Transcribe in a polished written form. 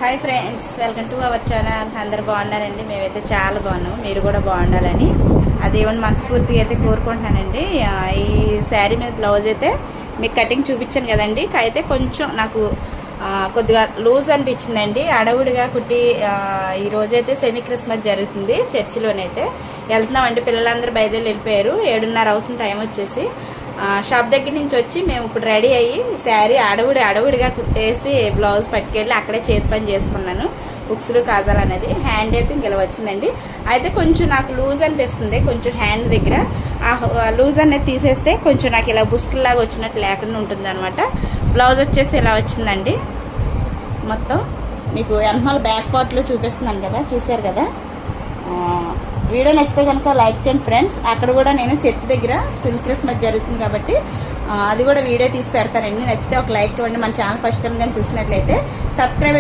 Hi friends, welcome to our channel. అందరు బాగున్నారండి. మేమైతే చాలా బాగున్నాము. మీరు కూడా బాగుండాలని ఆ దేవుని మనస్ఫూర్తిగా అయితే కోరుకుంటున్నానండి. ఈ శారీ మీద బ్లౌజ్ అయితే మీకు కటింగ్ చూపించాను కదండి. అయితే కొంచెం నాకు కొద్దిగా లూజ్ అనిపించిందండి. అడవుడిగా కుట్టి ఈ రోజైతే సెమీ క్రిస్మస్ జరుగుతుంది. చర్చిలోనైతే వెళ్తున్నామండి. పిల్లలందరూ బయలుదేరి వెళ్ళిపోయారు. 7:30 అవుతుంది టైం వచ్చేసి. షాప్ దగ్గర నుంచి వచ్చి మేము ఇప్పుడు రెడీ అయ్యి శారీ అడవుడిగా కుట్టేసి బ్లౌజ్ పట్టుకెళ్ళి అక్కడే చేతి పని చేసుకున్నాను. ఉక్సులు కాజాలు అనేది హ్యాండ్ అయితే ఇంకెలా వచ్చిందండి. అయితే కొంచెం నాకు లూజ్ అనిపిస్తుంది. కొంచెం హ్యాండ్ దగ్గర ఆ లూజ్ అనేది తీసేస్తే కొంచెం నాకు ఇలా బుస్కుల్లాగా వచ్చినట్టు లేకుండా ఉంటుంది అనమాట. బ్లౌజ్ వచ్చేసి ఇలా వచ్చిందండి. మొత్తం మీకు వెనకాల బ్యాక్ పార్ట్లో చూపిస్తున్నాను కదా, చూసారు కదా. వీడియో నచ్చితే కనుక లైక్ చేయండి ఫ్రెండ్స్. అక్కడ కూడా నేను చర్చ్ దగ్గర సెమీ క్రిస్మస్ జరుగుతుంది కాబట్టి అది కూడా వీడియో తీసి పెడతానండి. నచ్చితే ఒక లైక్ ఇవ్వండి. మన ఛానల్ ఫస్ట్ టైం కానీ చూసినట్లయితే సబ్స్క్రైబ్